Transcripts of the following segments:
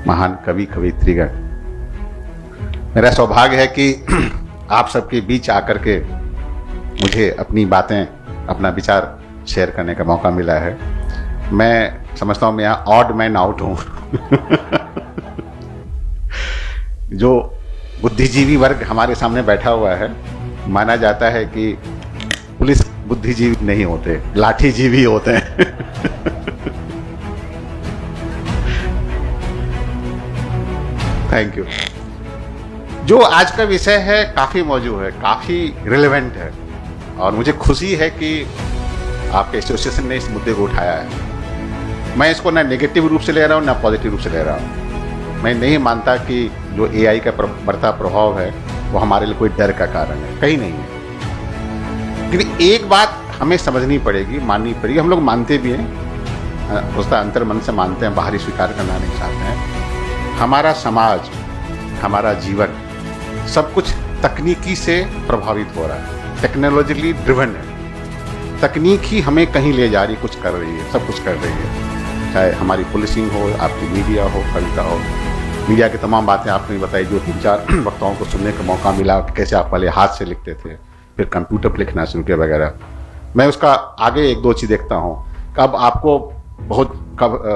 महान कवि कवित्रीगण, मेरा सौभाग्य है कि आप सबके बीच आकर के मुझे अपनी बातें, अपना विचार शेयर करने का मौका मिला है। मैं समझता हूँ मैं यहाँ ऑड मैन आउट हूँ। जो बुद्धिजीवी वर्ग हमारे सामने बैठा हुआ है, माना जाता है कि पुलिस बुद्धिजीवी नहीं होते, लाठीजीवी होते हैं। Thank you. जो आज का विषय है काफी मौजूद है, काफी रिलेवेंट है, और मुझे खुशी है कि आपके एसोसिएशन ने इस मुद्दे को उठाया है। मैं इसको ना नेगेटिव रूप से ले रहा हूँ ना पॉजिटिव रूप से ले रहा हूँ। मैं नहीं मानता कि जो एआई का बढ़ता प्रभाव है वो हमारे लिए कोई डर का कारण है, कहीं नहीं है। लेकिन एक बात हमें समझनी पड़ेगी, माननी पड़ेगी, हम लोग मानते भी हैं, उसका अंतर मन से मानते हैं, बाहरी स्वीकार करना नहीं चाहते हैं। हमारा समाज, हमारा जीवन सब कुछ तकनीकी से प्रभावित हो रहा है, टेक्नोलॉजिकली ड्रिवन है। तकनीक ही हमें कहीं ले जा रही, कुछ कर रही है, सब कुछ कर रही है। चाहे हमारी पुलिसिंग हो, आपकी मीडिया हो, कविता हो, मीडिया की तमाम बातें आपने बताई, जो 3-4 वक्ताओं को सुनने का मौका मिला, कैसे आप पहले हाथ से लिखते थे, फिर कंप्यूटर पर लिखना शुरू किया वगैरह। मैं उसका आगे 1-2 चीज़ देखता हूँ। कब आपको बहुत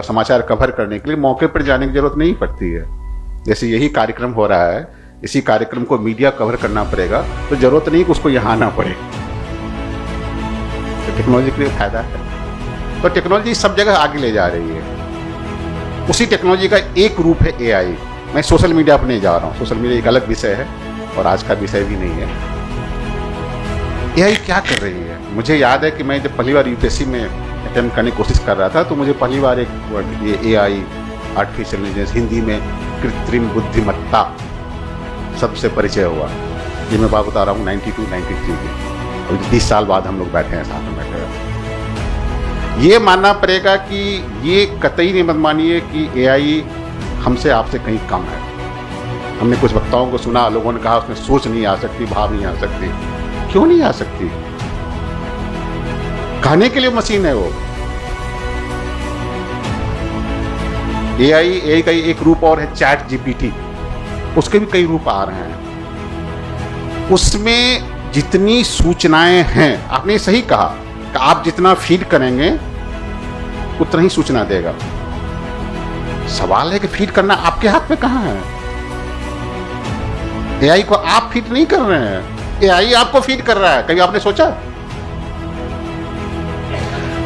समाचार कवर करने के लिए मौके पर जाने की जरूरत नहीं पड़ती है। जैसे यही कार्यक्रम हो रहा है, इसी कार्यक्रम को मीडिया कवर करना पड़ेगा, तो जरूरत नहीं कि उसको यहाँ आना पड़े। तो टेक्नोलॉजी के लिए फायदा है। तो टेक्नोलॉजी सब जगह आगे ले जा रही है। उसी टेक्नोलॉजी का एक रूप है एआई। मैं सोशल मीडिया पर नहीं जा रहा हूँ, सोशल मीडिया एक अलग विषय है और आज का विषय भी नहीं है। एआई क्या कर रही है? मुझे याद है कि मैं जब पहली बार यूपीएससी में अटेम्प्ट करने की कोशिश कर रहा था, तो मुझे पहली बार एक वर्ड, ये एआई, आर्टिफिशियल इंटेलिजेंस, हिंदी में कृत्रिम बुद्धिमत्ता सबसे परिचय हुआ। ये मैं बात बता रहा हूँ 92-93 में। और 20 साल बाद हम लोग बैठे हैं साथ में बैठे हैं। ये मानना पड़ेगा कि ये कतई नहीं मत मानिए कि एआई हमसे आपसे कहीं कम है। हमने कुछ वक्ताओं को सुना, लोगों ने कहा उसमें सोच नहीं आ सकती, भाव नहीं आ सकती। क्यों नहीं आ सकती? कहने के लिए मशीन है वो। एआई का एक रूप और है चैट जीपीटी, उसके भी कई रूप आ रहे हैं। उसमें जितनी सूचनाएं हैं, आपने सही कहा कि आप जितना फीड करेंगे उतना ही सूचना देगा। सवाल है कि फीड करना आपके हाथ में कहां है? एआई को आप फीड नहीं कर रहे हैं, एआई आपको फीड कर रहा है। कभी आपने सोचा?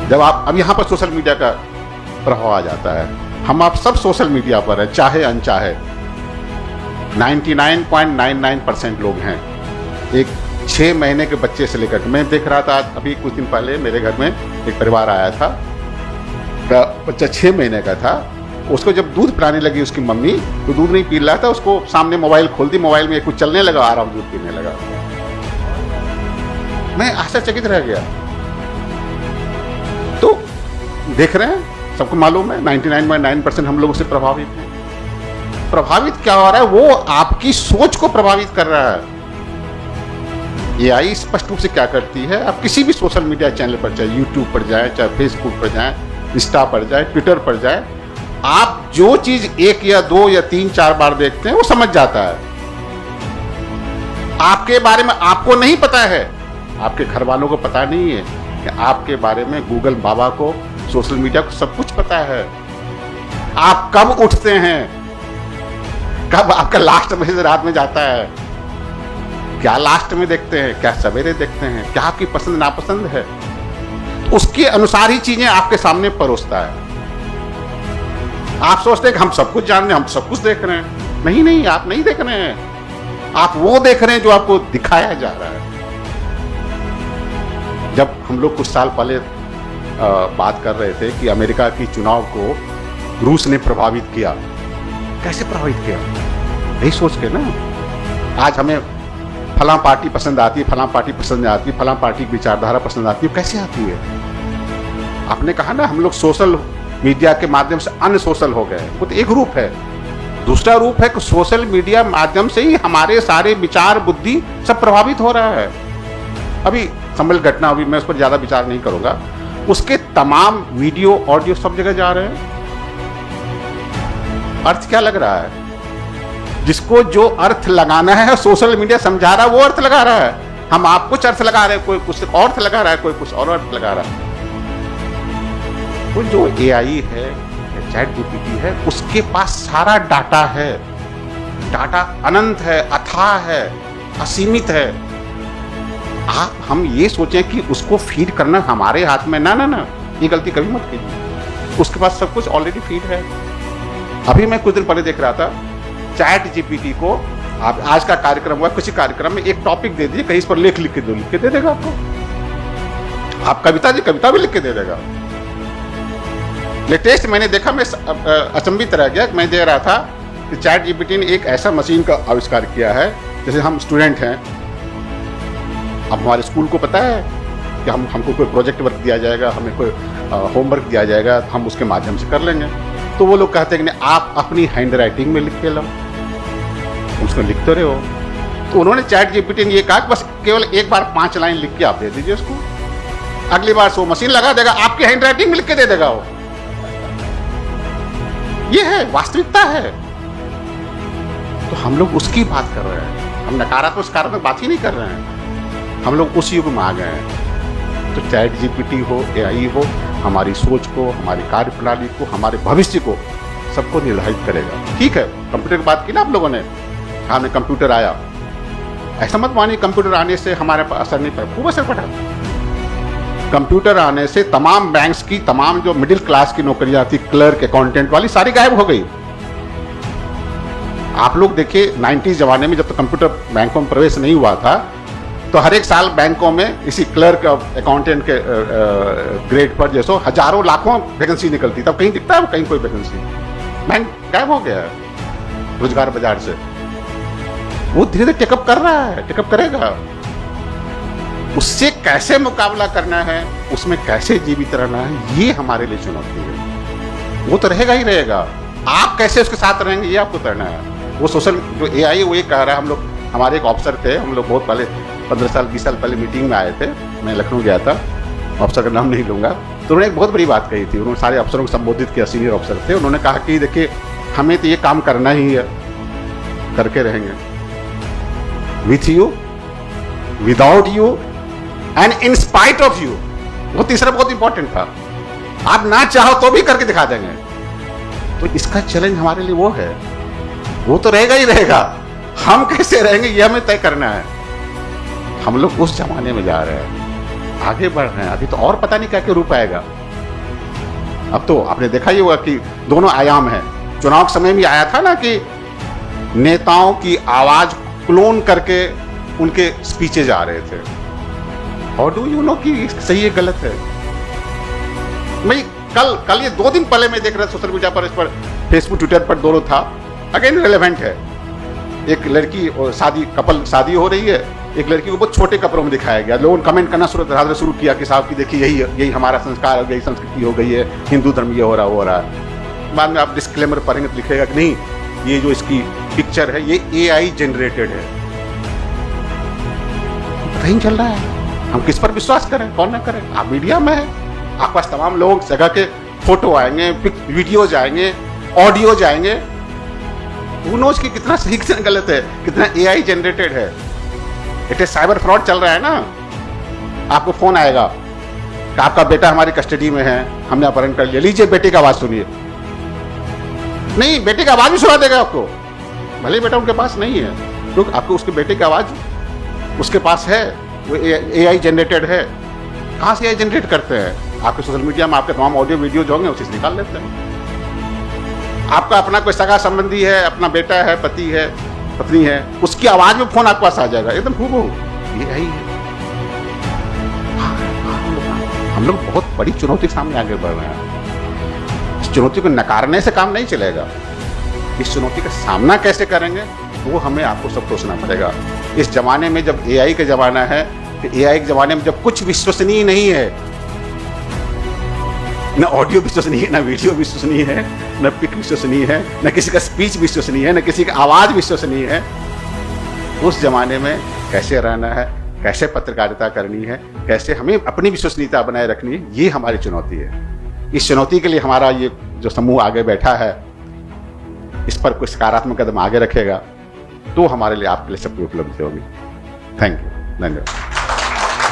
जब आप अब यहां पर सोशल मीडिया का प्रभाव आ जाता है, हम आप सब सोशल मीडिया पर है, चाहे अनचाहे। 99.99% लोग हैं। एक 6 महीने के बच्चे से लेकर, मैं देख रहा था अभी कुछ दिन पहले मेरे घर में एक परिवार आया था, बच्चा 6 महीने का था। उसको जब दूध पिलाने लगी उसकी मम्मी, तो दूध नहीं पी रहा था, उसको सामने मोबाइल खोल दी, मोबाइल में कुछ चलने लगा, आराम दूध पीने लगा। मैं आश्चर्यचकित रह गया। तो देख रहे हैं, सबको मालूम है 99.9% हम लोग उससे प्रभावित हैं। प्रभावित क्या हो रहा है? वो आपकी सोच को प्रभावित कर रहा है। एआई स्पष्ट रूप से क्या करती है, आप किसी भी सोशल मीडिया चैनल पर, चाहे यूट्यूब पर जाए, चाहे फेसबुक पर जाए, इंस्टा पर जाए, ट्विटर पर जाए, आप जो चीज 1 या 2 या 3-4 बार देखते हैं वो समझ जाता है। आपके बारे में आपको नहीं पता है, आपके घर वालों को पता नहीं है कि आपके बारे में गूगल बाबा को, सोशल मीडिया को सब कुछ पता है। आप कब उठते हैं, कब आपका लास्ट मैसेज रात में जाता है, क्या लास्ट में देखते हैं, क्या सवेरे देखते हैं, क्या आपकी पसंद नापसंद है, उसके अनुसार ही चीजें आपके सामने परोसता है। आप सोचते हैं कि हम सब कुछ जान रहे हैं, हम सब कुछ देख रहे हैं। नहीं, आप नहीं देख रहे हैं। आप वो देख रहे हैं जो आपको दिखाया जा रहा है। जब हम लोग कुछ साल पहले बात कर रहे थे कि अमेरिका की चुनाव को रूस ने प्रभावित किया, कैसे प्रभावित किया? यही सोच के ना, आज हमें फलां पार्टी पसंद आती है, फलां पार्टी पसंद आती है, फलां पार्टी की विचारधारा पसंद आती है, कैसे आती है? आपने कहा ना हम लोग सोशल मीडिया के माध्यम से अनसोशल हो गए, वो तो एक रूप है। दूसरा रूप है कि सोशल मीडिया माध्यम से ही हमारे सारे विचार, बुद्धि सब प्रभावित हो रहा है। अभी संभल घटना, अभी मैं उस पर ज्यादा विचार नहीं करूंगा, उसके तमाम वीडियो, ऑडियो सब जगह जा रहे हैं। अर्थ क्या लग रहा है? जिसको जो अर्थ लगाना है सोशल मीडिया समझा रहा है, वो अर्थ लगा रहा है। हम आप कुछ अर्थ लगा रहे हैं, कोई कुछ और अर्थ लगा रहा है, कोई कुछ और अर्थ लगा रहा है। तो जो एआई है, चैट जीपीटी है, उसके पास सारा डाटा है। डाटा अनंत है, अथाह है, असीमित है। हम ये सोचें कि उसको फीड करना हमारे हाथ में, ना ना ना, ये गलती कभी मत कीजिए। उसके पास सब कुछ ऑलरेडी फीड है। अभी मैं कुछ दिन पहले देख रहा था, चैट जीपीटी को आप आज का कार्यक्रम हुआ, किसी कार्यक्रम में एक टॉपिक दे दीजिए, कहीं इस पर लेख लिख के दो, लिख के दे देगा आपको। आप कविता भी लिख के दे देगा। लेटेस्ट मैंने देखा, मैं अचंभित रह गया। मैं दे रहा था कि चैट जीपीटी ने एक ऐसा मशीन का आविष्कार किया है, जैसे हम स्टूडेंट हैं, अब हमारे स्कूल को पता है कि हमको कोई प्रोजेक्ट वर्क दिया जाएगा, हमें कोई होमवर्क दिया जाएगा, हम उसके माध्यम से कर लेंगे। तो वो लोग कहते हैं कि आप अपनी हैंड राइटिंग में लिख के लाओ, उसको लिखते रहे हो। तो उन्होंने चैट जीपीटी ने ये कहा कि बस केवल एक बार 5 लाइन लिख के आप दे दीजिए उसको, अगली बार वो मशीन लगा देगा, आपकी हैंड राइटिंग में लिख के दे देगा वो। ये है, वास्तविकता है। तो हम लोग उसकी बात कर रहे हैं, हम नकारात्मक सकारात्मक बात ही नहीं कर रहे हैं। हम लोग उस युग में आ गए हैं। तो चैट जीपीटी हो, एआई हो, हमारी सोच को, हमारी कार्य प्रणाली को, हमारे भविष्य को, सबको निर्धारित करेगा। ठीक है, कंप्यूटर की बात की ना आप लोगों ने, हमें कंप्यूटर आया, ऐसा मत मानिए कंप्यूटर आने से हमारे पर असर नहीं पड़ा, खूब असर पड़ा। कंप्यूटर आने से तमाम बैंक्स की, तमाम जो मिडिल क्लास की नौकरियां थी, क्लर्क, अकाउंटेंट वाली, सारी गायब हो गई। आप लोग देखिए 90s जमाने में जब तक कंप्यूटर बैंकों में प्रवेश नहीं हुआ था, तो हर एक साल बैंकों में इसी क्लर्क अकाउंटेंट के ग्रेड पर जैसो हजारों लाखों वैकेंसी निकलती। तब कहीं दिखता है कहीं कोई वैकेंसी? बैंक गायब हो गया है रोजगार बाजार से। वो धीरे धीरे टेकअप कर रहा है, टेकअप करेगा। उससे कैसे मुकाबला करना है, उसमें कैसे जीवित रहना है, ये हमारे लिए चुनौती है। वो तो रहेगा ही रहेगा, आप कैसे उसके साथ रहेंगे ये आपको करना है। वो सोशल जो एआई है वो ये कह रहा है। हम लोग, हमारे एक ऑफिसर थे, हम लोग बहुत पहले 15 साल 20 साल पहले मीटिंग में आए थे, मैं लखनऊ गया था, ऑफिसर का नाम नहीं लूंगा। तो उन्होंने एक बहुत बड़ी बात कही थी, उन्होंने सारे अफसरों को संबोधित किया, सीनियर ऑफिसर थे। उन्होंने कहा कि देखिए हमें तो ये काम करना ही है, करके रहेंगे, with you, without you and in spite of you. वो तीसरा बहुत इंपॉर्टेंट था, आप ना चाहो तो भी करके दिखा देंगे। तो इसका चैलेंज हमारे लिए वो है, वो तो रहेगा ही रहेगा, हम कैसे रहेंगे ये हमें तय करना है। हम लोग उस जमाने में जा रहे हैं, आगे बढ़ रहे हैं। अभी तो और पता नहीं क्या क्या रूप आएगा। अब तो आपने देखा ही होगा कि दोनों आयाम हैं। चुनाव के समय भी आया था ना कि नेताओं की आवाज क्लोन करके उनके स्पीचेज आ रहे थे। हाउ डू यू नो कि सही है गलत है? मैं कल ये 2 दिन पहले मैं देख रहा सोशल मीडिया पर, इस पर फेसबुक ट्विटर पर दोनों था, अगेन रिलेवेंट है। एक लड़की और शादी हो रही है, एक लड़की को बहुत छोटे कपड़ों में दिखाया गया। लोगों ने कमेंट करना शुरू किया कि साहब की देखिए यही हमारा संस्कार हो गई, संस्कृति हो गई है, हिंदू धर्म ये हो रहा है। बाद में आप डिस्क्लेमर पढ़ेंगे तो लिखेगा कि नहीं, ये जो इसकी पिक्चर है ये एआई जनरेटेड है। पता ही नहीं चल रहा है, हम किस पर विश्वास करें, कौन ना करें। आप मीडिया में है, आपके पास तमाम लोग जगह के फोटो आएंगे, वीडियोज आएंगे, ऑडियोज आएंगे। वो नोज की कितना सही कितना गलत है, कितना एआई जनरेटेड है। इतने साइबर फ्रॉड चल रहा है ना। आपको फोन आएगा कि आपका बेटा हमारी कस्टडी में है, हमने अपहरण कर लिया, लीजिए बेटे की आवाज सुनिए। नहीं, बेटे की आवाज भी सुना देगा आपको, भले बेटा उनके पास नहीं है, तो आपको उसके बेटे की आवाज उसके पास है, वो एआई जनरेटेड है। कहां से एआई जनरेट करते हैं? आपके सोशल मीडिया में आपके तमाम ऑडियो वीडियो जो होंगे उसी से निकाल लेते हैं। आपका अपना कोई सगा संबंधी है, अपना बेटा है, पति है, पत्नी है, उसकी आवाज में फोन आपके पास आ जाएगा, एकदम हूबहू यही है। हम लोग बहुत बड़ी चुनौती के सामने आगे बढ़ रहे हैं। इस चुनौती को नकारने से काम नहीं चलेगा। इस चुनौती का सामना कैसे करेंगे वो हमें आपको सब सोचना पड़ेगा। इस जमाने में जब एआई का जमाना है, तो एआई के जमाने में जब कुछ विश्वसनीय नहीं है, न ऑडियो विश्वसनीय है, न वीडियो विश्वसनीय है, न पिक विश्वसनीय है, न किसी का स्पीच विश्वसनीय है, न किसी की आवाज विश्वसनीय है, उस जमाने में कैसे रहना है, कैसे पत्रकारिता करनी है, कैसे हमें अपनी विश्वसनीयता बनाए रखनी है, ये हमारी चुनौती है। इस चुनौती के लिए हमारा ये जो समूह आगे बैठा है, इस पर कोई सकारात्मक कदम आगे रखेगा तो हमारे लिए, आपके लिए सब कुछ उपलब्ध होगी। थैंक यू, धन्यवाद।